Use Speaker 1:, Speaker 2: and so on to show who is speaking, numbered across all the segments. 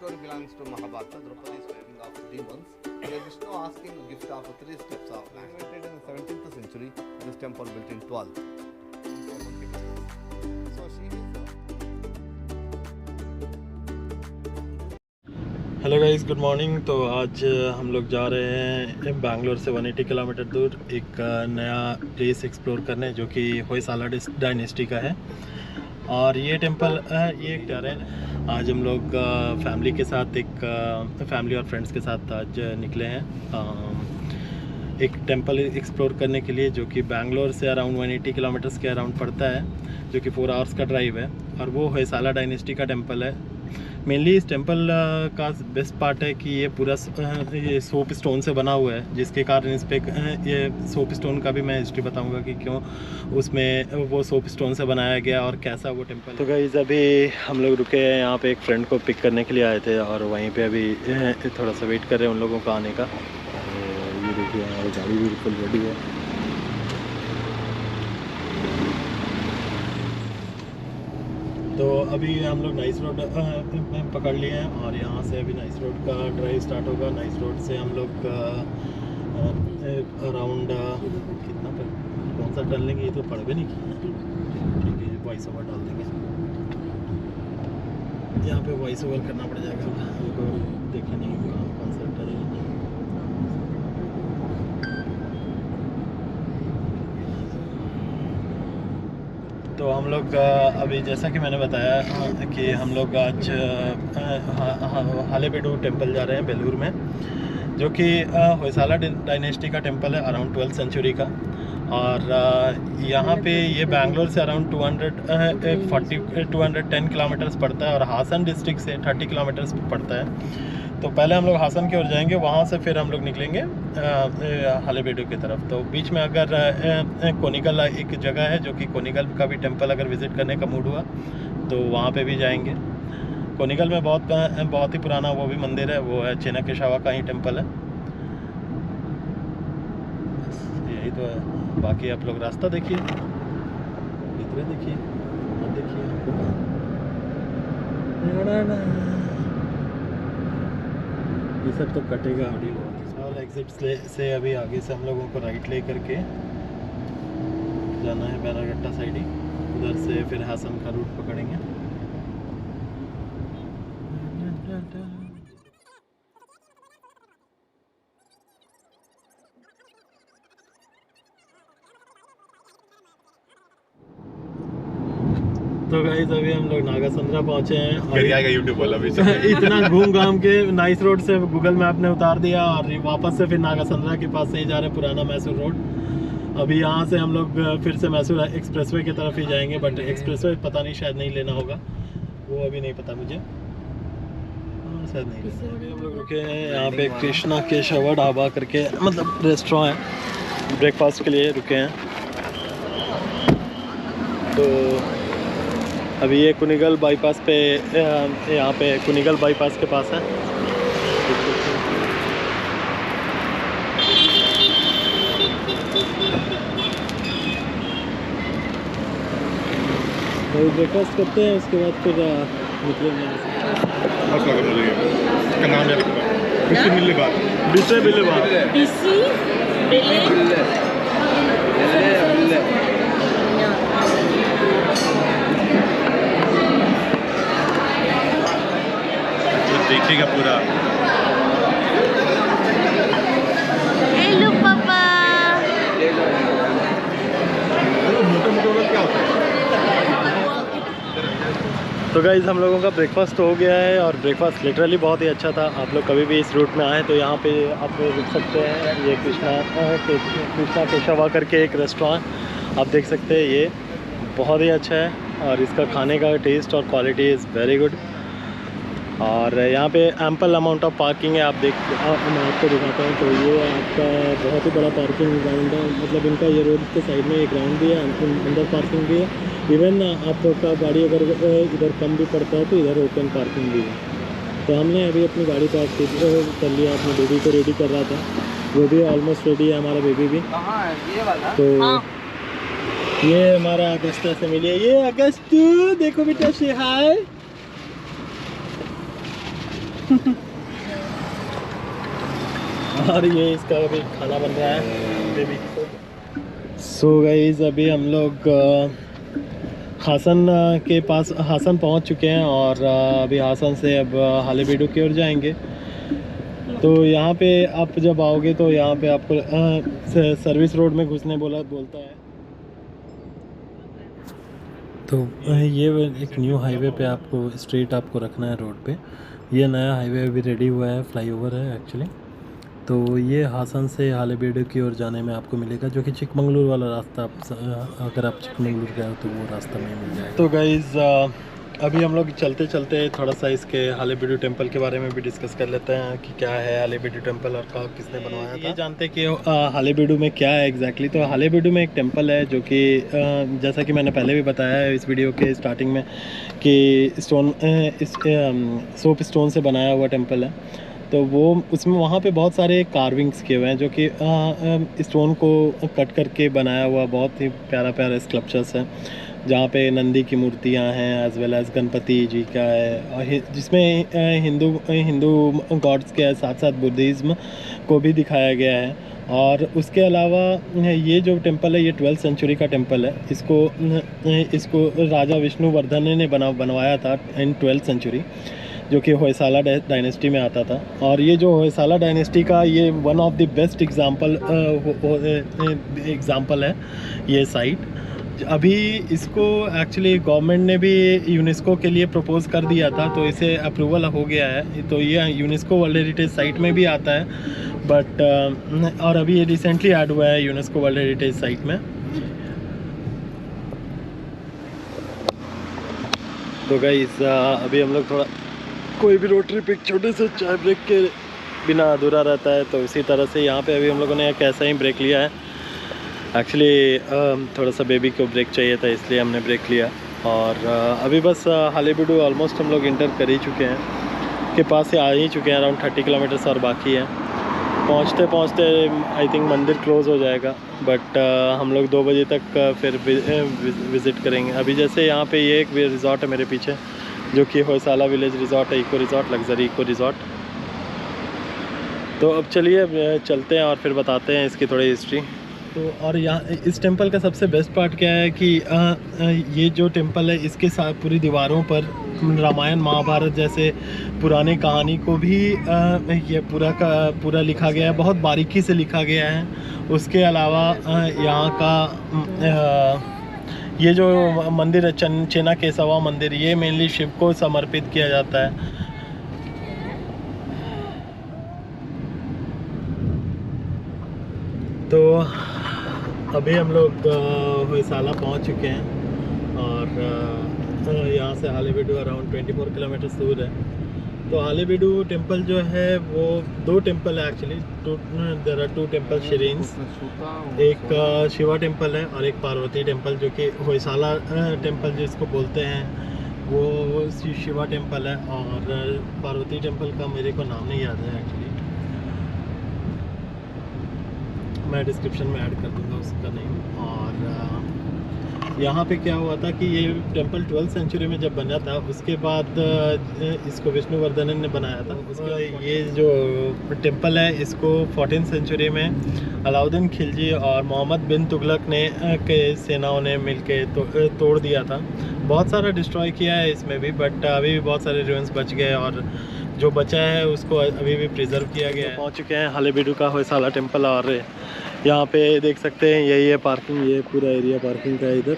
Speaker 1: story belongs to Mahabharata, Draupadi's fighting of demons. Here Vishnu asking gift of 3 steps of land. Invented in the 17th century, this temple built in 12th. So she is
Speaker 2: hello guys, good morning. तो आज हम लोग जा रहे हैं बैंगलोर से 180 kilometre दूर एक नया प्लेस एक्सप्लोर करने, जो कि होयसाला डायनेस्टी का है। और ये टेंपल ये एक टेरेन। आज हम लोग फैमिली के साथ फैमिली और फ्रेंड्स के साथ आज निकले हैं एक टेंपल एक्सप्लोर करने के लिए, जो कि बैंगलोर से अराउंड 180 किलोमीटर्स के अराउंड पड़ता है, जो कि 4 आवर्स का ड्राइव है। और वो होयसाला डायनेस्टी का टेंपल है। मेनली इस टेंपल का बेस्ट पार्ट है कि ये पूरा ये सोप स्टोन से बना हुआ है, जिसके कारण इस पर ये सोप स्टोन का भी मैं हिस्ट्री बताऊंगा कि क्यों उसमें वो सोप स्टोन से बनाया गया और कैसा वो टेंपल। तो गाइस, अभी हम लोग रुके हैं यहाँ पे, एक फ्रेंड को पिक करने के लिए आए थे और वहीं पे अभी थोड़ा सा वेट कर रहे हैं उन लोगों का आने का। ये देखिए, हमारी गाड़ी भी बिल्कुल रेडी है। तो अभी हम लोग नाइस रोड पकड़ लिए हैं और यहाँ से अभी नाइस रोड का ड्राइव स्टार्ट होगा। नाइस रोड से हम लोग अराउंड कितना पर कौन सा टर्न लेंगे, ये तो पड़ भी नहीं किया। ठीक है, वॉइस ओवर डाल देंगे। यहाँ पे वॉइस ओवर करना पड़ जाएगा हमको, देखे नहीं कौन सा टर्न। तो हम लोग अभी जैसा कि मैंने बताया कि हम लोग आज हालेबीडु टेंपल जा रहे हैं बेलूर में, जो कि होयसाला डायनेस्टी का टेंपल है अराउंड 12th सेंचुरी का। और यहाँ पे ये बैंगलोर से अराउंड 210 किलोमीटर्स पड़ता है और हासन डिस्ट्रिक्ट से 30 किलोमीटर्स पड़ता है। तो पहले हम लोग हासन की ओर जाएंगे, वहाँ से फिर हम लोग निकलेंगे हालेबीडु की तरफ। तो बीच में अगर कोनिगल एक जगह है, जो कि कोनिगल का भी टेंपल अगर विज़िट करने का मूड हुआ तो वहाँ पे भी जाएंगे। कोनिगल में बहुत ही पुराना वो भी मंदिर है, वो है चेन्नकेशव का ही टेंपल है। यही तो है। बाकी आप लोग रास्ता देखिए, इधर देखिए, देखिए ये सब तो कटेगा ऑडियो। साल एग्जिट से अभी आगे से हम लोगों को राइट ले करके जाना है बैनागट्टा साइड ही, उधर से फिर हासन का रूट पकड़ेंगे। तो गाइस, अभी हम लोग नागासंद्रा पहुंचे हैं और
Speaker 3: यूट्यूब वाला भी
Speaker 2: इतना घूम घाम के नाइस रोड से गूगल मैप ने उतार दिया और वापस से फिर नागासंद्रा के पास से ही जा रहे हैं, पुराना मैसूर रोड। अभी यहाँ से हम लोग फिर से मैसूर एक्सप्रेसवे की तरफ ही जाएंगे, बट एक्सप्रेसवे पता नहीं, शायद नहीं लेना होगा, वो अभी नहीं पता मुझे, शायद नहीं लेना। अभी हम लोग रुके हैं यहाँ पे कृष्णा केशव ढाबा करके, मतलब रेस्टोरेंट है, ब्रेकफास्ट के लिए रुके हैं। तो अभी ये कुनिगल बाईपास पे, यहाँ पे कुनिगल बाईपास के पास है। तो ब्रेकफास्ट करते हैं, उसके बाद फिर निकलेंगे।
Speaker 3: देखिएगा पूरा।
Speaker 4: हेलो पापा।
Speaker 2: तो गाइस, हम लोगों का ब्रेकफास्ट हो गया है और ब्रेकफास्ट लिटरली बहुत ही अच्छा था। आप लोग कभी भी इस रूट में आए तो यहाँ पे आप रुक सकते हैं। ये कृष्णा केशवा करके एक रेस्टोरेंट आप देख सकते हैं, ये बहुत ही अच्छा है और इसका खाने का टेस्ट और क्वालिटी इज़ वेरी गुड। और यहाँ पे एम्पल अमाउंट ऑफ पार्किंग है, मैं आपको दिखाता हूँ। तो ये आपका बहुत ही बड़ा पार्किंग ग्राउंड है, मतलब इनका ये रोड के साइड में एक ग्राउंड भी है, अंदर पार्किंग भी है। इवन आपका गाड़ी अगर इधर कम भी पड़ता है तो इधर ओपन पार्किंग भी है। तो हमने अभी अपनी गाड़ी पार्क कर लिया, अपनी बेबी को रेडी कर रहा था, वो भी ऑलमोस्ट रेडी है, हमारा बेबी भी। तो ये हमारा अगस्ता से मिली है, ये अगस्त देखो बेटा, से हाय। और ये इसका अभी खाना बन रहा है बेबी। सो गाइस अभी हम लोग हासन के पास हासन पहुंच चुके हैं और अभी हासन से अब हालेबीडु की ओर जाएंगे। तो यहाँ पे आप जब आओगे तो यहाँ पे आपको सर्विस रोड में घुसने बोलता है। तो ये एक न्यू हाईवे पे आपको स्ट्रेट आपको रखना है रोड पे। ये नया हाईवे अभी रेडी हुआ है, फ्लाईओवर है एक्चुअली। तो ये हासन से हालेबीडु की ओर जाने में आपको मिलेगा, जो कि चिकमंगलुरु वाला रास्ता अगर आप चिकमंगलुरु गए हो तो वो रास्ता में मिल जाएगा। तो गाइज़ अभी हम लोग चलते चलते थोड़ा सा इसके हालेबीडु टेम्पल के बारे में भी डिस्कस कर लेते हैं कि क्या है हालेबीडु टेम्पल और कब किसने बनवाया था। ये जानते हैं कि हालेबीडु में क्या है एग्जैक्टली। तो हालेबीडु में एक टेम्पल है जो कि जैसा कि मैंने पहले भी बताया है इस वीडियो के स्टार्टिंग में कि सोप स्टोन से बनाया हुआ टेम्पल है। तो वो उसमें वहाँ पे बहुत सारे कार्विंग्स किए हुए हैं जो कि स्टोन को कट करके बनाया हुआ बहुत ही प्यारा प्यारा स्कल्पचर्स है, जहाँ पे नंदी की मूर्तियाँ हैं एज वेल एज गणपति जी का है, और जिसमें हिंदू गॉड्स के साथ साथ बुद्धिज़्म को भी दिखाया गया है। और उसके अलावा ये जो टेम्पल है ये 12th सेंचुरी का टेम्पल है। इसको राजा विष्णुवर्धन ने बनवाया था इन 12th सेंचुरी, जो कि होयसाला डायनेस्टी में आता था। और ये जो होयसाला डायनेस्टी का ये one of the best example है ये साइट। अभी इसको एक्चुअली गवर्नमेंट ने भी यूनेस्को के लिए प्रपोज कर दिया था, तो इसे अप्रूवल हो गया है। तो ये यूनेस्को वर्ल्ड हेरिटेज साइट में भी आता है, बट और अभी ये रिसेंटली ऐड हुआ है यूनेस्को वर्ल्ड हेरिटेज साइट में। तो गाइस अभी हम लोग थोड़ा कोई भी रोड ट्रिप एक छोटे से चाय ब्रेक के बिना अधूरा रहता है, तो इसी तरह से यहाँ पे अभी हम लोगों ने एक ऐसा ही ब्रेक लिया है। एक्चुअली थोड़ा सा बेबी को ब्रेक चाहिए था इसलिए हमने ब्रेक लिया। और अभी बस हालेबीडु ऑलमोस्ट हम लोग इंटर कर ही चुके हैं, के पास से आ ही चुके हैं। अराउंड 30 किलोमीटर्स और बाकी है। पहुँचते पहुँचते आई थिंक मंदिर क्लोज़ हो जाएगा, बट हम लोग 2 बजे तक फिर विज़िट करेंगे। अभी जैसे यहाँ पे ये एक रिज़ॉर्ट है मेरे पीछे, जो कि होयसाला विलेज रिज़ॉर्ट है, eco resort, luxury eco resort. तो अब चलिए चलते हैं और फिर बताते हैं इसकी थोड़ी हिस्ट्री। तो और यहाँ इस टेंपल का सबसे बेस्ट पार्ट क्या है कि ये जो टेंपल है इसके साथ पूरी दीवारों पर रामायण महाभारत जैसे पुराने कहानी को भी ये पूरा का पूरा लिखा गया है, बहुत बारीकी से लिखा गया है। उसके अलावा यहाँ का ये जो मंदिर है चेना केसवा मंदिर, ये मेनली शिव को समर्पित किया जाता है। तो अभी हम लोग होयसाला पहुंच चुके हैं और यहाँ से हालेबीडु अराउंड 24 किलोमीटर दूर है। तो हालेबीडु टेम्पल जो है वो 2 टेम्पल है एक्चुअली। देयर आर 2 टेम्पल श्रीन्स, एक शिवा टेम्पल है और एक पार्वती टेम्पल, जो कि होयसाला टेम्पल जिसको बोलते हैं वो शिवा टेम्पल है। और पार्वती टेम्पल का मेरे को नाम नहीं याद है एक्चुअली, मैं डिस्क्रिप्शन में ऐड कर दूंगा उसका नेम। और यहाँ पे क्या हुआ था कि ये टेंपल 12th सेंचुरी में जब बना था, उसके बाद इसको विष्णुवर्धन ने बनाया था। उसका ये जो टेंपल है इसको 14th सेंचुरी में अलाउद्दीन खिलजी और मोहम्मद बिन तुगलक ने के सेनाओं ने मिलके तोड़ दिया था। बहुत सारा डिस्ट्रॉय किया है इसमें भी, बट अभी भी बहुत सारे रूइंस बच गए और जो बचा है उसको अभी भी प्रिजर्व किया गया है। पहुँच चुके हैं हालेबीडु का होयसाला टेम्पल और यहाँ पे देख सकते हैं यही है पार्किंग, ये पूरा एरिया पार्किंग का है। इधर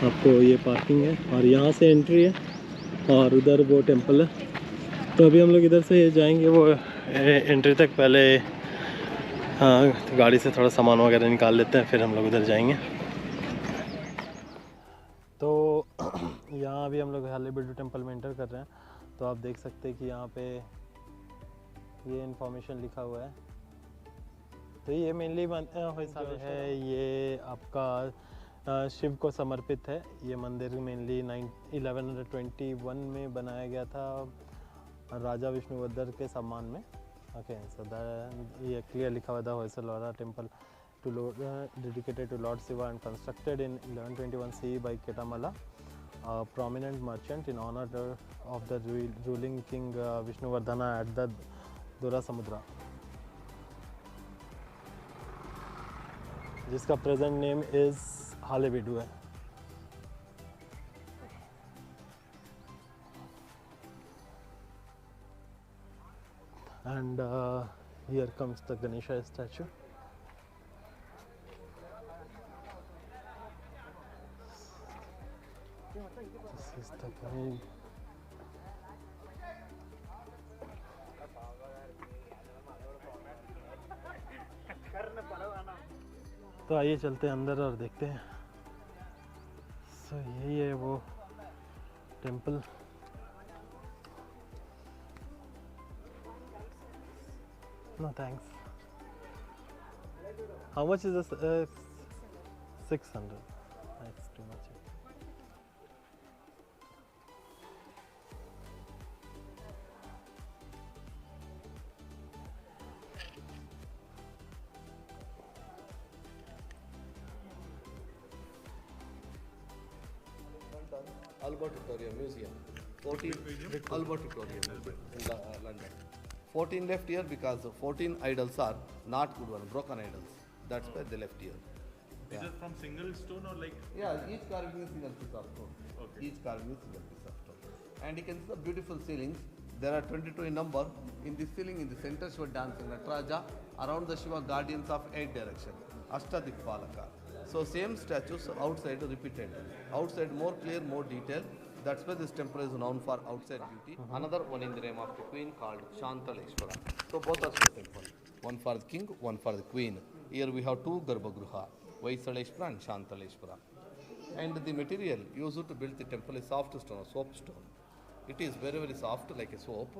Speaker 2: आपको ये पार्किंग है और यहाँ से एंट्री है और उधर वो टेम्पल है। तो अभी हम लोग इधर से जाएंगे वो एंट्री तक। पहले गाड़ी से थोड़ा सामान वगैरह निकाल लेते हैं, फिर हम लोग उधर जाएंगे। तो यहाँ अभी हम लोग हालेबीडु टेम्पल में एंटर कर रहे हैं। तो आप देख सकते हैं कि यहाँ पे ये इन्फॉर्मेशन लिखा हुआ है। तो ये मेनली होयसाला है, ये आपका शिव को समर्पित है। ये मंदिर मेनली 1121 में बनाया गया था राजा विष्णुवर्धन के सम्मान में। ओके, सो ये क्लियर लिखा हुआ था Hoysala temple to dedicated to lord Shiva and constructed in 1121 CE by Ketamala, a prominent merchant, in honor of the ruling king Vishnuvardhana at the Dura Samudra. जिसका प्रेजेंट नेम इज़ हालेबिडू है। And here comes the Ganesha statue. This is the main. तो आइए चलते हैं अंदर और देखते हैं। सो यही है वो temple. No thanks. How much is this? 600. That's too much.
Speaker 1: Albert Victoria Museum. 14 Albert Victoria Museum in London. 14 left here because 14 idols are not good one, broken idols. That's why they left here.
Speaker 3: Is it from single stone or like?
Speaker 1: Yeah, each carving is single piece of stone.
Speaker 3: Okay.
Speaker 1: Each carving is single piece of stone. And you can see the beautiful ceilings. There are 22 in number. In the ceiling, in the center, Shiva dancing Nataraja. Around the Shiva, guardians of 8 direction. Ashtadikpalaka. So same statues outside repeated. Outside more clear, more detail. That's why this temple is known for outside beauty. Another one in the name of the queen called Shantaleshwara. So both are two temples. One for the king, one for the queen. Here we have two Garbhagruha, Vaisaleshwara and Shantaleshwara. And the material used to build the temple is soft stone, soap stone. It is very, very soft like a soap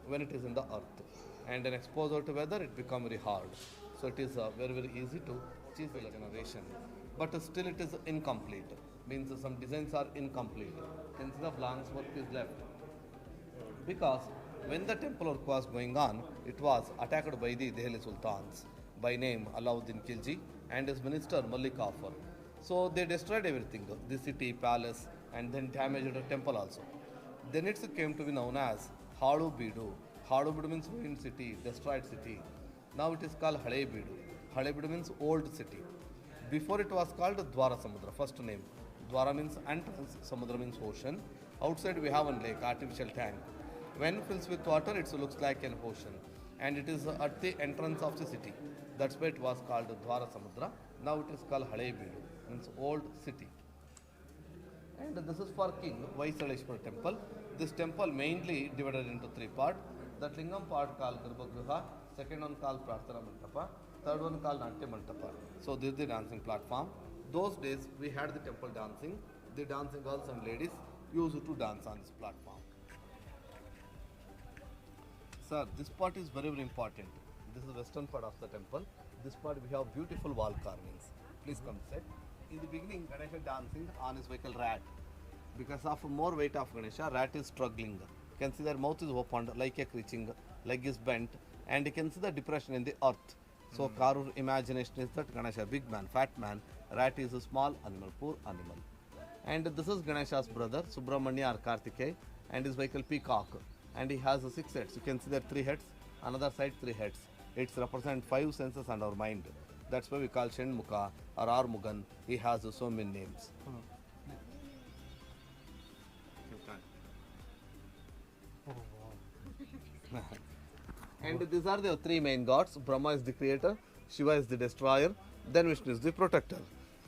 Speaker 1: when it is in the earth. And when exposed to weather, it becomes very hard. So it is very, very easy to achieve the renovation. But still it is incomplete. Means some designs are incomplete. Hence the blanks work is left. Because when the temple work was going on, it was attacked by the Delhi Sultans by name Alauddin Khilji and his minister Malik Kafur. So they destroyed everything, the city, palace, and then damaged the temple also. Then it came to be known as Hadu Bidu. Hadu Bidu means ruined city, destroyed city. Now it is called Hale Bidu. Hale Bidu means old city. Before it was called Dwara Samudra, first name. Dwara means entrance, Samudra means ocean. Outside we have one lake, artificial tank. When filled with water, it looks like an ocean. And it is at the entrance of the city. That's why it was called Dwara Samudra. Now it is called Hale Bidu, means old city. And this is for King Vaisaleshwara temple. This temple mainly divided into three parts. That lingam part called Garbhagruha, second one called Prarthana Mantapa, third one called Natya Mantapa. So this is the dancing platform. Those days we had the temple dancing. The dancing girls and ladies used to dance on this platform. Sir, this part is very, very important. This is the western part of the temple. This part we have beautiful wall carvings. Please come set. In the beginning, Ganesha dancing on his vehicle rat. Because of more weight of Ganesha, rat is struggling. You can see their mouth is opened like a creaking, leg is bent, and you can see the depression in the earth. So Karur imagination is that Ganesha, big man, fat man, rat is a small animal, poor animal. And this is Ganesha's brother, Subramanya or Kartikeya, and his vehicle peacock. And he has 6 heads. You can see there 3 heads, another side 3 heads. It represents 5 senses and our mind. That's why we call Shenmukha or Armugan. He has so many names. And these are the 3 main gods. Brahma is the creator, Shiva is the destroyer, then Vishnu is the protector.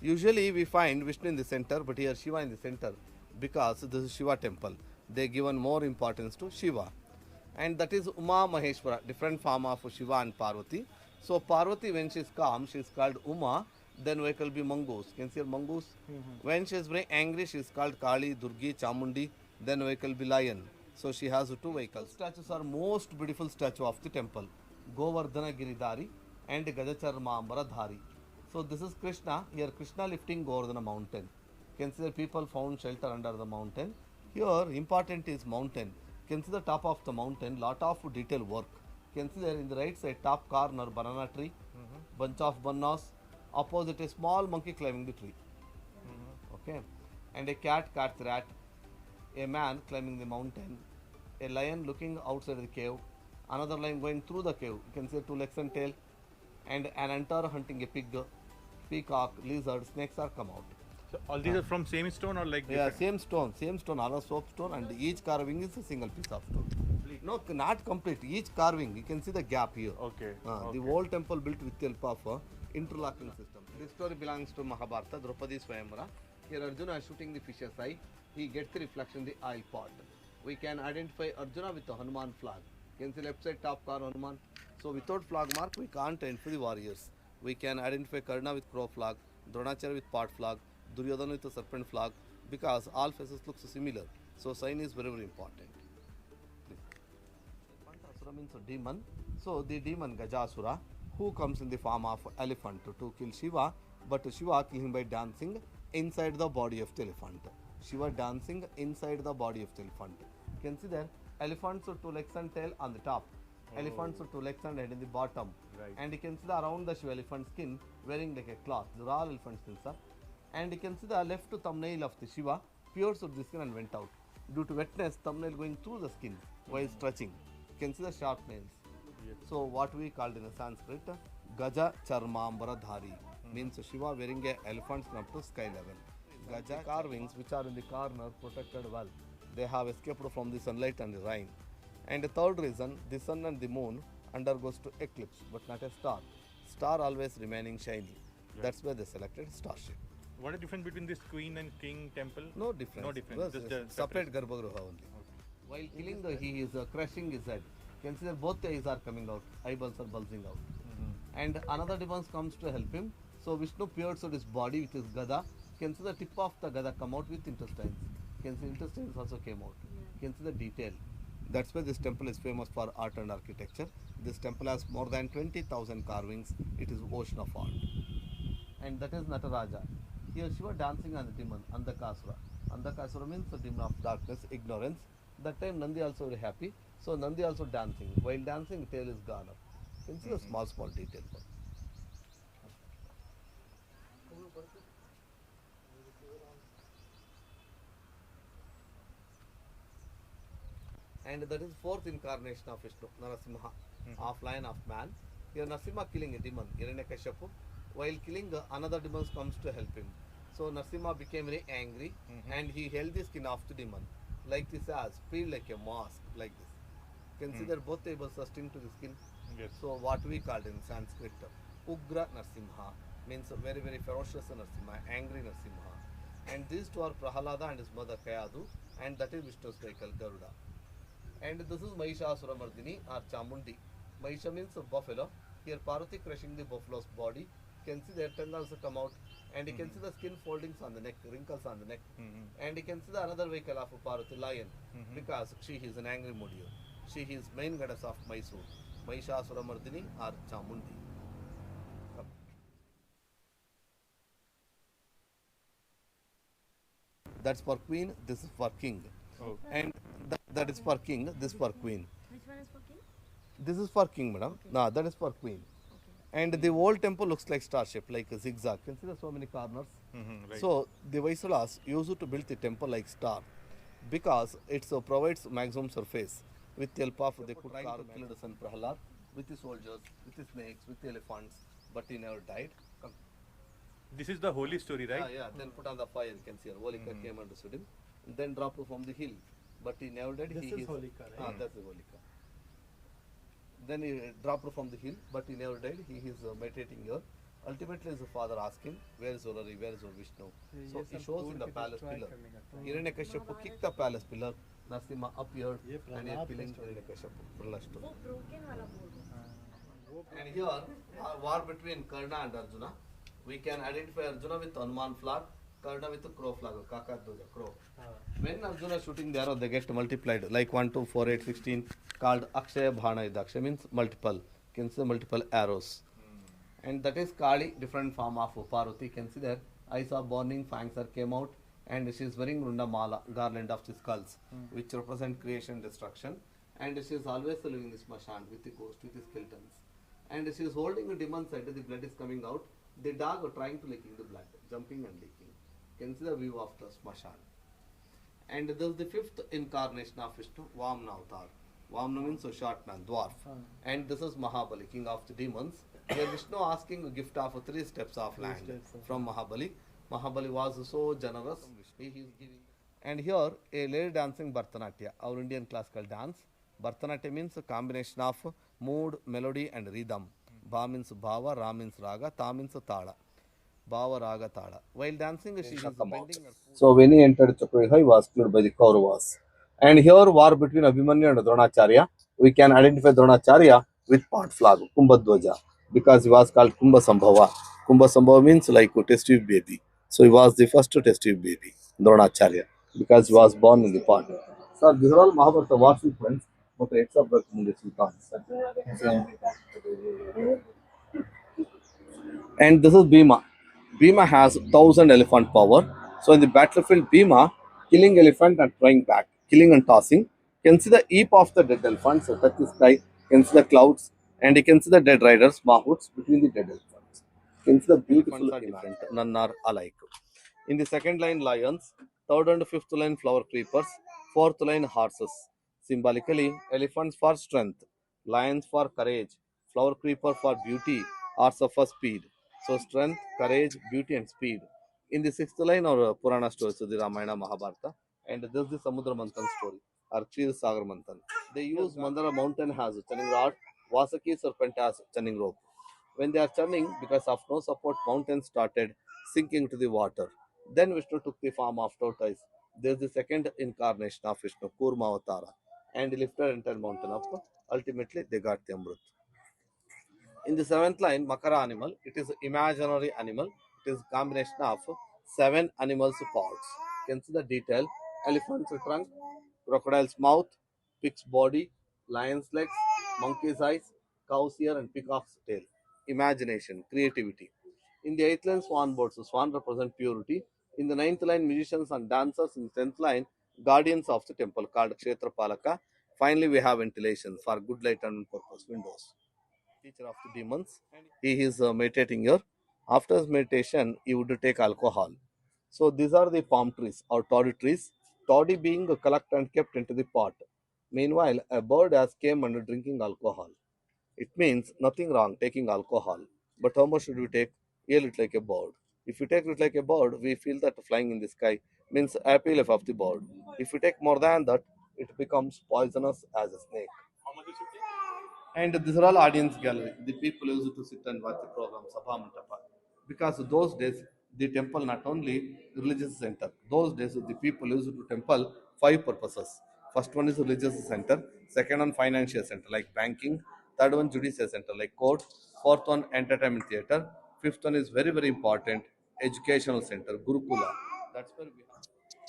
Speaker 1: Usually we find Vishnu in the center, but here Shiva in the center because this is Shiva temple. They given more importance to Shiva. And that is Uma Maheshwara, different form of Shiva and Parvati. So Parvati, when she is calm, she is called Uma, then we will be mongoose. Can you see her mongoose? When she is very angry, she is called Kali, Durgi, Chamundi, then we will be lion. So she has 2 vehicles. Statues are most beautiful statue of the temple. Govardhana Giridhari and Gajacharma Ambaradhari. So this is Krishna. Here Krishna lifting Govardhana mountain. You can see the people found shelter under the mountain. Here important is mountain. You can see the top of the mountain, lot of detail work. You can see there in the right side top corner banana tree, bunch of bananas. Opposite a small monkey climbing the tree. Okay, and a cat catch rat. A man climbing the mountain. A lion looking outside the cave. Another lion going through the cave. You can see 2 legs and tail. And an hunter hunting a pig. peacock, lizard, snakes are come out.
Speaker 3: So all these are from same stone or like
Speaker 1: Yeah,
Speaker 3: different?
Speaker 1: same stone, all soapstone, and each carving is a single piece of stone. No, not complete. Each carving, you can see the gap here.
Speaker 3: Okay.
Speaker 1: The whole temple built with the help of interlocking system. This story belongs to Mahabharata, Draupadi Swayamvara. Here Arjuna is shooting the fish's eye. He gets the reflection in the oil pot. We can identify Arjuna with the Hanuman flag. You can see left side top car Hanuman. So without flag mark, we can't identify the warriors. We can identify Karna with crow flag, Dronacharya with pot flag, Duryodhana with the serpent flag, because all faces look similar. So sign is very, very important. Asura means a demon. So the demon Gajasura, who comes in the form of elephant to kill Shiva, but Shiva kill him by dancing inside the body of the elephant. Shiva dancing inside the body of the elephant. You can see there, elephants with 2 legs and tail on the top. Elephants with 2 legs and head in the bottom.
Speaker 3: Right.
Speaker 1: And you can see the around the Shiva elephant skin wearing like a cloth. These are all elephant skins, sir. And you can see the left thumbnail of the Shiva pierced through the skin and went out. Due to wetness, thumbnail going through the skin while stretching. You can see the sharp nails.
Speaker 3: Yes.
Speaker 1: So what we called in a Sanskrit, Gaja Charmambara Dhari, means Shiva wearing a elephant skin up to sky level. Gaja carvings which are in the corner protected well. They have escaped from the sunlight and the rain. And the third reason, the sun and the moon undergoes to eclipse, but not a star. Star always remaining shiny. That's why they selected star shape.
Speaker 3: What is the difference between this queen and king temple?
Speaker 1: No difference.
Speaker 3: No difference.
Speaker 1: Yes,
Speaker 3: Just
Speaker 1: yes,
Speaker 3: the
Speaker 1: separate Garbhagruha only. While killing, he is crushing his head. You can see that both the eyes are coming out, eyeballs are bulging out. And another demon comes to help him. So Vishnu pierced his body with his gada. You can see the tip of the gada come out with intestines. You can see intestines also came out. You can see the detail. That's why this temple is famous for art and architecture. This temple has more than 20,000 carvings. It is ocean of art. And that is Nataraja. Here Shiva dancing on the demon, Andhakasura. Andhakasura means the demon of darkness, ignorance. That time Nandi also very happy. So Nandi also dancing. While dancing, tail is gone up. You can see a small detail. And that is fourth incarnation of Vishnu, Narasimha, of lion of man. Here Narasimha killing a demon, Hiranyakashipu. While killing, another demon comes to help him. So Narasimha became very angry and he held the skin of the demon like this as, feel like a mask, like this. You can see that both tables are sting to the skin.
Speaker 3: Yes.
Speaker 1: So what we called in Sanskrit, Ugra Narasimha, means a very, very ferocious Narasimha, angry Narasimha. And these two are Prahalada and his mother Kayadu, and that is Vishnu's vehicle Garuda. And this is Mahishasura Mardini or Chamundi. Mahisha means a buffalo. Here Parvati crushing the buffalo's body. You can see their tongue also come out. And you can see the skin foldings on the neck, wrinkles on the neck. And you can see the another vehicle of Parvati, lion, because she is an angry mood here. She is main goddess of Mysore. Mahishasura Mardini or Chamundi. That's for queen, this is for king.
Speaker 3: Oh.
Speaker 1: And that is for king, this for queen.
Speaker 4: Which one is for king?
Speaker 1: This is for king, madam. No, that is for queen. And the whole temple looks like star shape, like a zigzag. You can see there are so many corners.
Speaker 3: Right.
Speaker 1: So the Vaisalas used to build the temple like star because it provides maximum surface. With the help of they could try to kill the son Prahalad with the soldiers, with the snakes, with the elephants, but he never died. Come.
Speaker 3: This is the holy story, right?
Speaker 1: Yeah. Then put on the fire. You can see Holika came and stood him. Then dropped from the hill, but he never died.
Speaker 2: This is Holika, right?
Speaker 1: That's the Holika. Then he dropped from the hill, but he never died. He is meditating here. Ultimately, his father asked him, "Where is Orari? Where is your Vishnu?" So he shows in the palace pillar. Hiranyakashipu kicked the palace pillar. Narasimha appeared and he is killing Hiranyakashipu. Prahlad.
Speaker 4: वो broken वाला बोल रहा हूँ.
Speaker 1: And here, war between Karna and Arjuna. We can identify Arjuna with Hanuman flag, Karna with the crow flag, Kakadhwaja, crow. When Arjuna shooting the arrow, they get multiplied, like 1, 2, 4, 8, 16, called Akshaya Bhana. Akshaya means multiple. You can see multiple arrows. And that is Kali, different form of Parvati. You can see there, eyes are burning, fangs are came out, and she is wearing Runda Mala, garland of the skulls, which represent creation, destruction. And she is always living in Smashan with the ghost, with the skeletons. And she is holding a demon side, the blood is coming out. The dog are trying to licking the blood, jumping and licking. You can see the view of the Smashan. And this is the fifth incarnation of Vishnu, Vamana Avatar. Vamna means a short man, dwarf. And this is Mahabali, king of the demons. Here Vishnu asking a gift of 3 steps of land from Mahabali. Mahabali was so generous. He is giving. And here a lady dancing Bharatanatyam, our Indian classical dance. Bharatanatyam means a combination of mood, melody and rhythm. Ba means bhava, ra means raga, ta means tala. Bhava raga tala. While dancing, she is bending her foot. So when he entered Chakrayuddha, he was killed by the Kauravas. And here, war between Abhimanyu and Dronacharya. We can identify Dronacharya with part flag, Kumbhadwaja, because he was called Kumbha Sambhava. Kumbha Sambhava means like a test tube baby. So he was the first test tube baby, Dronacharya, because he was born in the pot. So these are all Mahabharata war sequence, but except the sultans. And this is Bhima. Bhima has 1000 elephant power. So in the battlefield, Bhima killing elephant and throwing back, killing and tossing. You can see the heap of the dead elephants, so touch the sky, you can see the clouds, and you can see the dead riders, mahouts between the dead elephants. You can see the beautiful are different, none are alike. In the second line, lions, third and fifth line, flower creepers, fourth line, horses. Symbolically, elephants for strength, lions for courage, flower creeper for beauty, horse for speed. So, strength, courage, beauty, and speed. In the sixth line, or Purana stories, so the Ramayana, Mahabharata, and this is the Samudra Manthan story, or Kshir Sagar Manthan. They use Mandara mountain as a churning rod, Vasaki serpent as churning rope. When they are churning, because of no support, mountains started sinking to the water. Then Vishnu took the form of tortoise. There is the second incarnation of Vishnu, Kurma Avatara, and he lifted entire mountain up. Ultimately, they got the Amrut. In the seventh line, Makara animal, it is imaginary animal. It is combination of 7 animals' parts. You can see the detail: elephant's trunk, crocodile's mouth, pig's body, lion's legs, monkey's eyes, cow's ear, and peacock's tail. Imagination, creativity. In the eighth line, swan boats. So swan represent purity. In the ninth line, musicians and dancers. In the tenth line, guardians of the temple called Kshetra Palaka. Finally, we have ventilation for good light and purpose windows. Teacher of the demons. He is meditating here. After his meditation, he would take alcohol. So these are the palm trees or toddy trees. Toddy being collected and kept into the pot. Meanwhile, a bird has came and drinking alcohol. It means nothing wrong taking alcohol. But how much should we take? Yell it like a bird. If you take it like a bird, we feel that flying in the sky means happy life of the bird. If you take more than that, it becomes poisonous as a snake. And these are all audience gallery. The people used to sit and watch the program, Sabha Mantapa. Because those days, the temple not only religious center. Those days, the people used to temple 5 purposes. First one is religious center. Second one, financial center like banking. Third one, judicial center like court. Fourth one, entertainment theater. Fifth one is very, very important, educational center, Gurukula. That's where we have.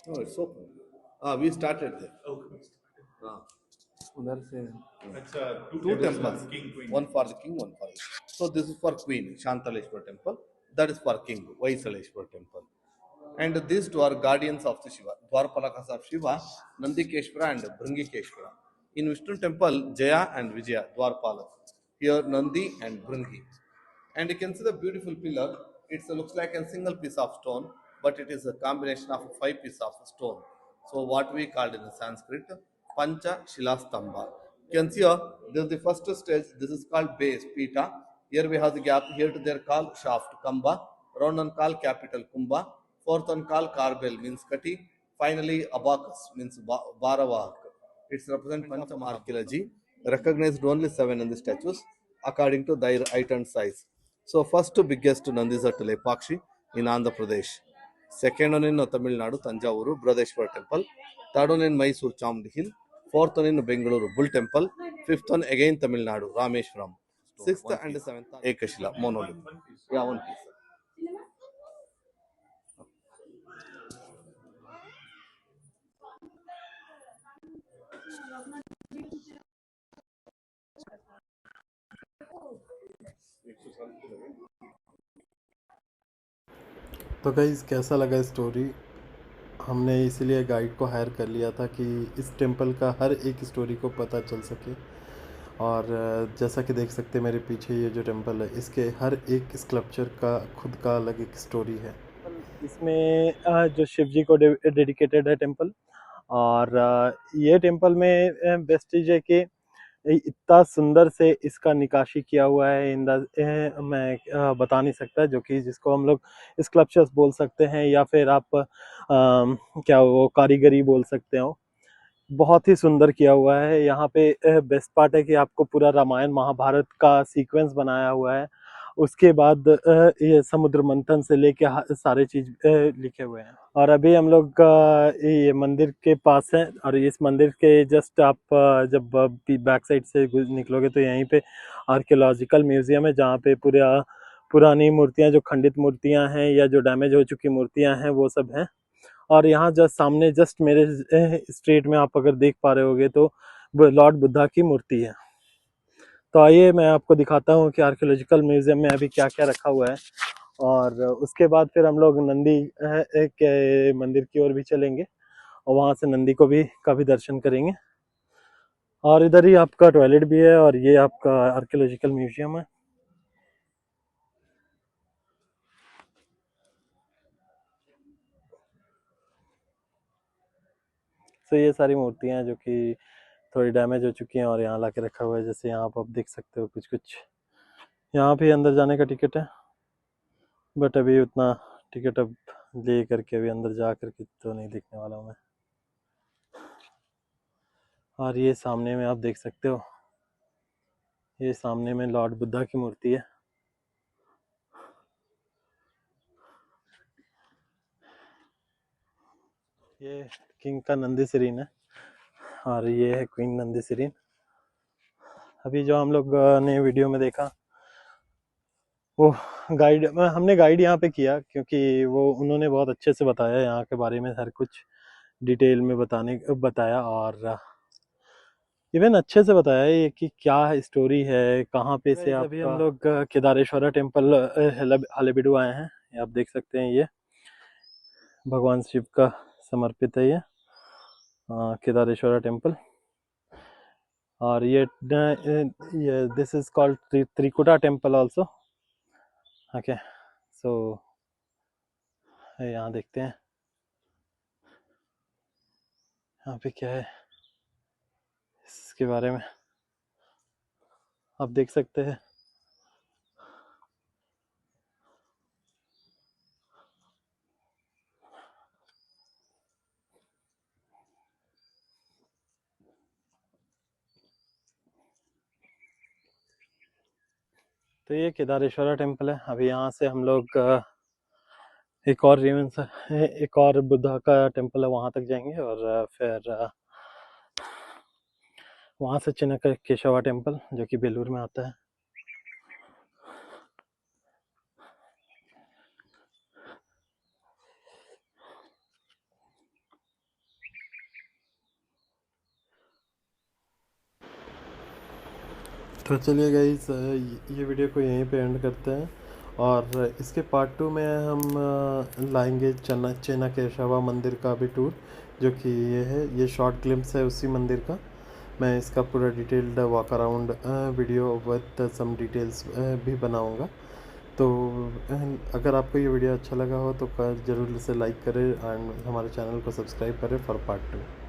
Speaker 1: No, it's open. We started there. Ah. There's two temples, one for the king, one for the. So this is for queen, Shantaleshwar temple. That is for king, Vaisaleshwar temple. And these two are guardians of the Shiva, Dwarpalakas of Shiva, Nandikeshwara and Bringikeshwara. In Vishnu temple, Jaya and Vijaya, Dwarpalak. Here Nandi and Bringi. And you can see the beautiful pillar. It looks like a single piece of stone, but it is a combination of 5 pieces of stone. So what we called in Sanskrit, Pancha Shilastamba. You can see here, this is the first stage. This is called base, Pita. Here we have the gap. Here to there called shaft, Kamba. Round one called capital, Kumbha. Fourth one called Karbel, means Kati. Finally, Abacus, means Baravak. It's representation of archaeology. Recognized only 7 in the statues according to their height and size. So first biggest Nandi is at Lepakshi in Andhra Pradesh. Second one in Tamil Nadu, Tanjavuru, Bradeshwar Temple. Third one in Mysore, Chamdi Hill. Fourth one in Bengaluru, Bull Temple. Fifth one again Tamil Nadu, Rameshwaram. Sixth and seventh, Ekashila, monolith. Yeah, one piece.
Speaker 2: तो guys कैसा लगा story. हमने इसीलिए guide को higher कर लिया था कि इस टेंपल का हर एक स्टोरी को पता चल सके। और जैसा कि देख सकते हैं मेरे पीछे ये जो टेंपल है, इसके हर एक स्कल्पचर का खुद का अलग एक स्टोरी है। इसमें जो शिव जी को डेडिकेटेड है टेंपल, और ये टेम्पल में बेस्ट चीज़ है कि इतना सुंदर से इसका निकाशी किया हुआ है मैं बता नहीं सकता, जो कि जिसको हम लोग स्कल्पचर्स बोल सकते हैं या फिर आप क्या वो कारीगरी बोल सकते हो। बहुत ही सुंदर किया हुआ है। यहाँ पे बेस्ट पार्ट है कि आपको पूरा रामायण महाभारत का सीक्वेंस बनाया हुआ है। उसके बाद ये समुद्र मंथन से लेके सारे चीज लिखे हुए हैं। और अभी हम लोग ये मंदिर के पास है, और इस मंदिर के जस्ट आप जब बैक साइड से निकलोगे तो यहीं पे आर्कियोलॉजिकल म्यूजियम है, जहाँ पे पुरानी मूर्तियां, जो खंडित मूर्तियां हैं या जो डैमेज हो चुकी मूर्तियां हैं, वो सब हैं। और यहाँ जस्ट सामने, जस्ट मेरे स्ट्रेट में आप अगर देख पा रहे होगे तो लॉर्ड बुद्धा की मूर्ति है। तो आइए मैं आपको दिखाता हूँ कि आर्कियोलॉजिकल म्यूजियम में अभी क्या क्या रखा हुआ है, और उसके बाद फिर हम लोग नंदी के मंदिर की ओर भी चलेंगे और वहाँ से नंदी का भी दर्शन करेंगे। और इधर ही आपका टॉयलेट भी है, और ये आपका आर्कियोलॉजिकल म्यूजियम है। तो ये सारी मूर्तियाँ हैं जो कि थोड़ी डैमेज हो चुकी हैं और यहाँ ला के रखा हुआ है। जैसे यहाँ आप देख सकते हो कुछ यहाँ भी अंदर जाने का टिकट है, बट अभी उतना टिकट अब ले करके अभी अंदर जा करके तो नहीं देखने वाला हूँ मैं। और ये सामने में आप देख सकते हो, ये सामने में लॉर्ड बुद्धा की मूर्ति है। ये किंग का नंदी सिरीन है, और ये है क्वीन नंदी सिरीन। अभी जो हम लोग ने वीडियो में देखा वो हमने गाइड यहाँ पे किया, क्योंकि वो उन्होंने बहुत अच्छे से बताया यहाँ के बारे में, हर कुछ डिटेल में बताया, और इवन अच्छे से बताया है कि क्या स्टोरी है, कहाँ पे से आप। अभी हम लोग केदारेश्वरा टेम्पल हलेबीडु आए हैं। आप देख सकते हैं, ये भगवान शिव का समर्पित है, ये केदारेश्वरा टेम्पल। और ये this is called Trikuta temple also. Okay, so यहाँ देखते हैं यहाँ पे क्या है, इसके बारे में आप देख सकते हैं। तो ये केदारेश्वरा टेम्पल है। अभी यहाँ से हम लोग एक और बुद्धा का टेम्पल है, वहाँ तक जाएंगे, और फिर वहाँ से चिन्नक केशवा टेम्पल, जो कि बेलूर में आता है। तो चलिए गाइस, ये वीडियो को यहीं पे एंड करते हैं, और इसके पार्ट 2 में हम लाएंगे चिन्ना केशवा मंदिर का भी टूर, जो कि ये शॉर्ट ग्लिम्स है उसी मंदिर का। मैं इसका पूरा detailed walk around video with some details भी बनाऊंगा। तो अगर आपको ये वीडियो अच्छा लगा हो तो ज़रूर इसे लाइक करें, एंड हमारे चैनल को सब्सक्राइब करें फॉर पार्ट 2।